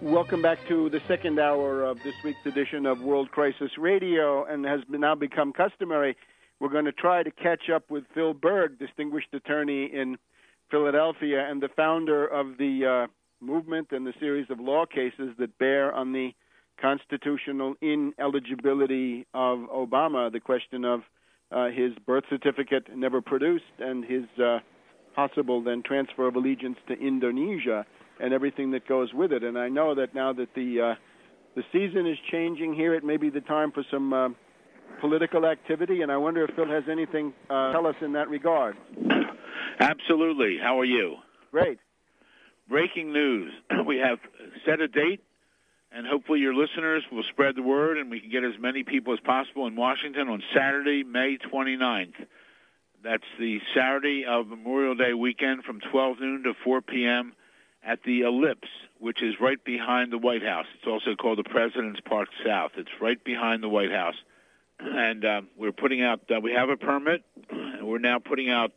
Welcome back to the second hour of this week's edition of World Crisis Radio, and has now become customary, we're going to try to catch up with Phil Berg, distinguished attorney in Philadelphia and the founder of the movement and the series of law cases that bear on the constitutional ineligibility of Obama, the question of his birth certificate never produced and his possible then transfer of allegiance to Indonesia and everything that goes with it. And I know that now that the season is changing here, it may be the time for some political activity, and I wonder if Phil has anything to tell us in that regard. Absolutely. How are you? Great. Breaking news. We have set a date, and hopefully your listeners will spread the word, and we can get as many people as possible in Washington on Saturday, May 29th. That's the Saturday of Memorial Day weekend from 12 noon to 4 p.m. at the Ellipse, which is right behind the White House. It's also called the President's Park South. It's right behind the White House. And we're putting out, we have a permit, and we're now putting out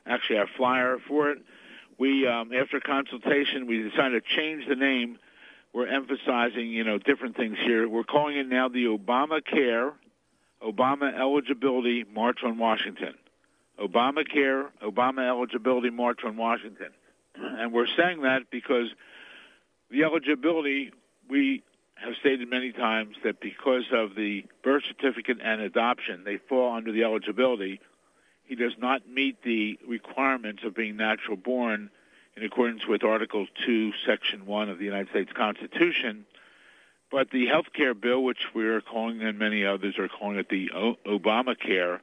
actually our flyer for it. We, after consultation, we decided to change the name. We're emphasizing, different things here. We're calling it now the Obamacare, Obama Eligibility March on Washington. Obamacare, Obama Eligibility March on Washington. And we're saying that because the eligibility, we have stated many times that because of the birth certificate and adoption, they fall under the eligibility. He does not meet the requirements of being natural born in accordance with Article 2, Section 1 of the United States Constitution. But the health care bill, which we're calling, and many others are calling it the Obamacare,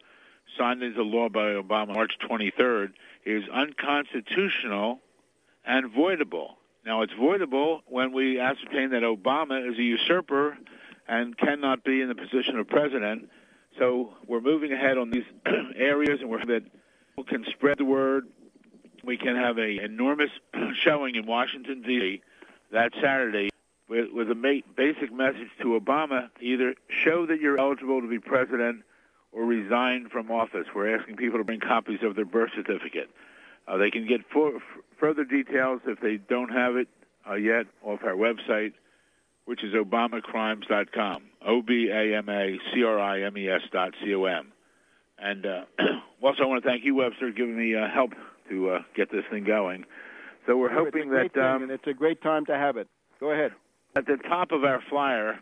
signed into law by Obama March 23rd, is unconstitutional and voidable. Now, it's voidable when we ascertain that Obama is a usurper and cannot be in the position of president. So we're moving ahead on these areas, and we're that people can spread the word. We can have an enormous showing in Washington, D.C. that Saturday with a basic message to Obama: either show that you're eligible to be president or resign from office. We're asking people to bring copies of their birth certificate. They can get further details if they don't have it yet off our website, which is obamacrimes.com, OBAMACRIMES.com. And also I want to thank you, Webster, for giving me help to get this thing going. So we're hoping that... and it's a great time to have it. Go ahead. At the top of our flyer,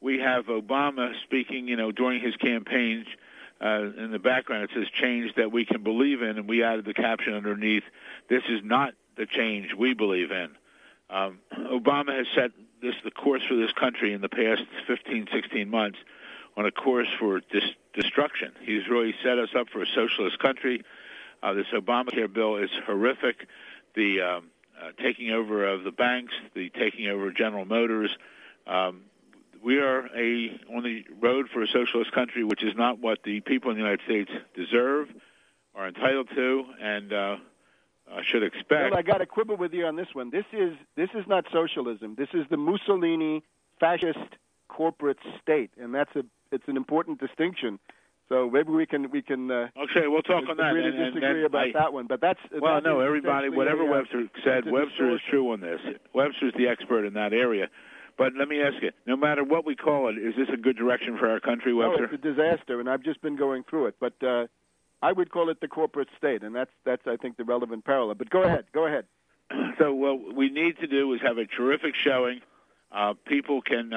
we have Obama speaking, during his campaign. In the background, it says change that we can believe in, and we added the caption underneath, this is not the change we believe in. Obama has set the course for this country in the past 15, 16 months on a course for destruction. He's really set us up for a socialist country. This Obamacare bill is horrific. The taking over of the banks, the taking over of General Motors, we are on the road for a socialist country, which is not what the people in the United States deserve, are entitled to, and should expect. Well, I got to quibble with you on this one. This is not socialism. This is the Mussolini fascist corporate state, and it's an important distinction. So maybe we can. Okay, we'll talk on that. Really disagree about that one, but that's. Well, no, everybody, whatever Webster said, Webster is true on this. Webster's the expert in that area. But let me ask you, no matter what we call it, is this a good direction for our country, Webster? No, it's a disaster, and I've just been going through it. But I would call it the corporate state, and that's I think, the relevant parallel. But go ahead. So what we need to do is have a terrific showing. People can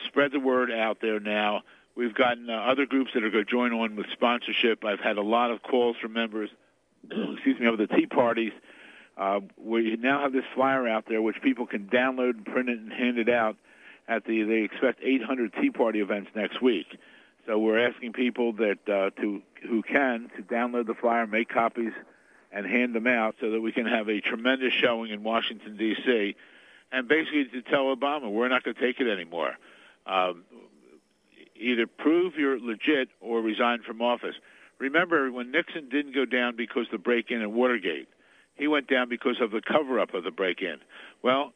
spread the word out there now. We've gotten other groups that are going to join on with sponsorship. I've had a lot of calls from members, of the Tea Parties. We now have this flyer out there which people can download and print it and hand it out they expect 800 Tea Party events next week. So we're asking people that who can to download the flyer, make copies, and hand them out so that we can have a tremendous showing in Washington, D.C., and basically to tell Obama we're not going to take it anymore. Either prove you're legit or resign from office. Remember, when Nixon didn't go down because of the break-in at Watergate, he went down because of the cover-up of the break-in. Well,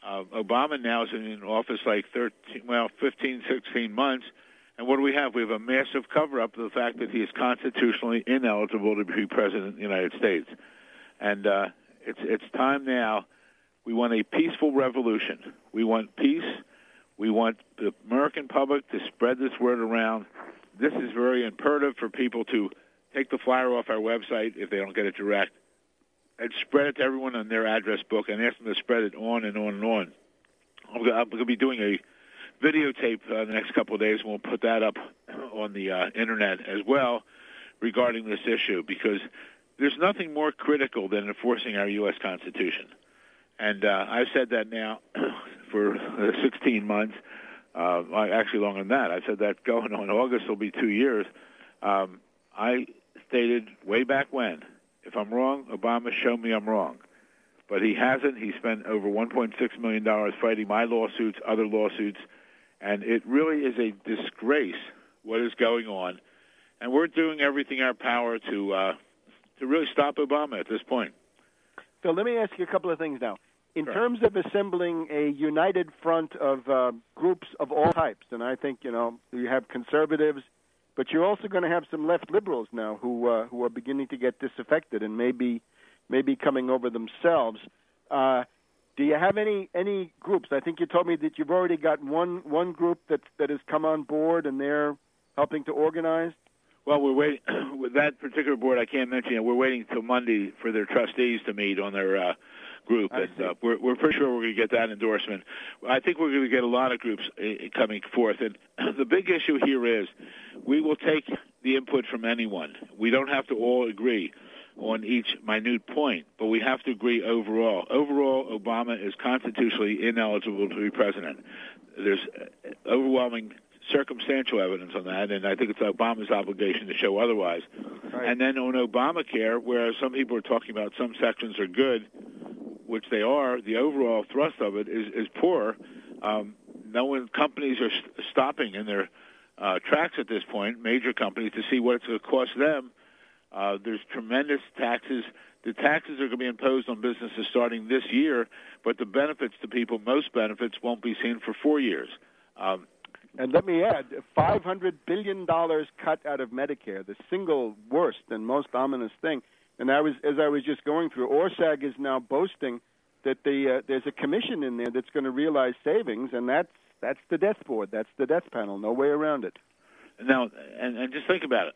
Obama now is in office like 15, 16 months, and what do we have? We have a massive cover-up of the fact that he is constitutionally ineligible to be president of the United States. And it's time now We want a peaceful revolution. We want peace. We want the American public to spread this word around. This is very imperative for people to take the flyer off our website if they don't get it direct and spread it to everyone on their address book and ask them to spread it on and on and on. I'm going to be doing a videotape the next couple of days, and we'll put that up on the Internet as well regarding this issue, because there's nothing more critical than enforcing our U.S. Constitution. And I've said that now for 16 months, actually longer than that. I've said that going on. August will be 2 years. I stated way back when, if I'm wrong, Obama, show me I'm wrong. But he hasn't. He spent over $1.6 million fighting my lawsuits, other lawsuits, and it really is a disgrace what is going on. And we're doing everything in our power to really stop Obama at this point. So let me ask you a couple of things now. In terms of assembling a united front of groups of all types, and I think, you have conservatives, but you're also going to have some left liberals now who are beginning to get disaffected and maybe coming over themselves. Do you have any groups? I think you told me that you've already got one group that has come on board and they're helping to organize. Well, we're waiting with that particular board. I can't mention it. We're waiting till Monday for their trustees to meet on their group, and we're pretty sure we're going to get that endorsement. I think we're going to get a lot of groups coming forth, and the big issue here is we will take the input from anyone. We don't have to all agree on each minute point, but we have to agree overall. Overall, Obama is constitutionally ineligible to be president. There's overwhelming circumstantial evidence on that, and I think it's Obama's obligation to show otherwise. Right. And then on Obamacare, whereas some people are talking about some sections are good, which they are, the overall thrust of it is poor. Companies are stopping in their tracks at this point, major companies, to see what it's going to cost them. There's tremendous taxes. The taxes are going to be imposed on businesses starting this year, but the benefits to people, most benefits, won't be seen for 4 years. And let me add, $500 billion cut out of Medicare, the single worst and most ominous thing. And as I was just going through, ORSAG is now boasting that there's a commission in there that's going to realize savings, and that's the death board. That's the death panel. No way around it. Now, and just think about it.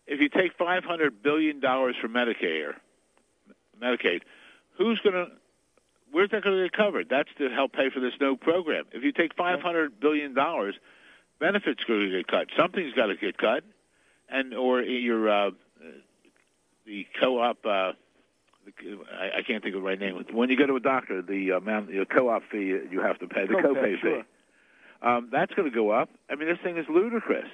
If you take $500 billion from Medicaid, where's that going to get covered? That's to help pay for this no program. If you take $500 billion, benefits going to get cut. Something's got to get cut, or your the co-op. I can't think of the right name. When you go to a doctor, the co-op fee you have to pay, the copay fee. That's going to go up. I mean, this thing is ludicrous.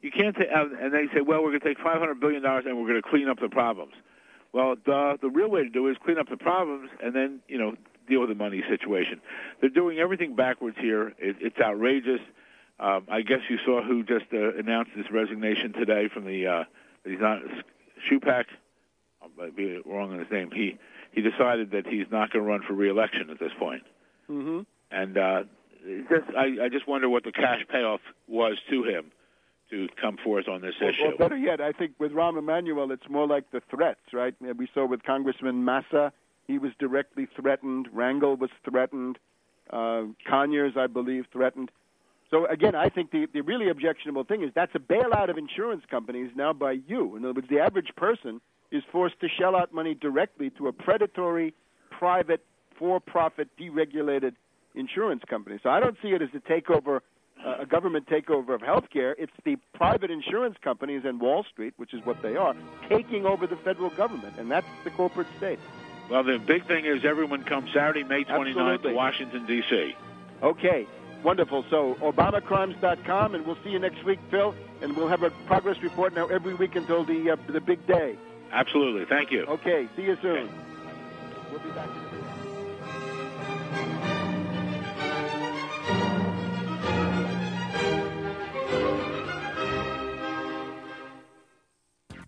You can't say, and they say, well, we're going to take $500 billion and we're going to clean up the problems. Well, the real way to do it is clean up the problems and then, deal with the money situation. They're doing everything backwards here. It's outrageous. I guess you saw who just announced his resignation today from the he's not Shupak. I might be wrong on his name. He decided that he's not going to run for re-election at this point. Mm-hmm. And I just wonder what the cash payoff was to him to come forth on this issue. Well, better yet, I think with Rahm Emanuel, it's more like the threats, right? We saw with Congressman Massa, he was directly threatened. Rangel was threatened. Conyers, I believe, threatened. So, again, I think the really objectionable thing is that's a bailout of insurance companies now by you. In other words, the average person is forced to shell out money directly to a predatory, private, for-profit, deregulated insurance company. So I don't see it as a takeover, a government takeover of healthcare. It's the private insurance companies and Wall Street, which is what they are, taking over the federal government, and that's the corporate state. Well, the big thing is everyone comes Saturday, May 29th to Washington, D.C. Okay, wonderful. So ObamaCrimes.com, and we'll see you next week, Phil, and we'll have a progress report now every week until the big day. Absolutely. Thank you. Okay, see you soon. We'll be back in a minute.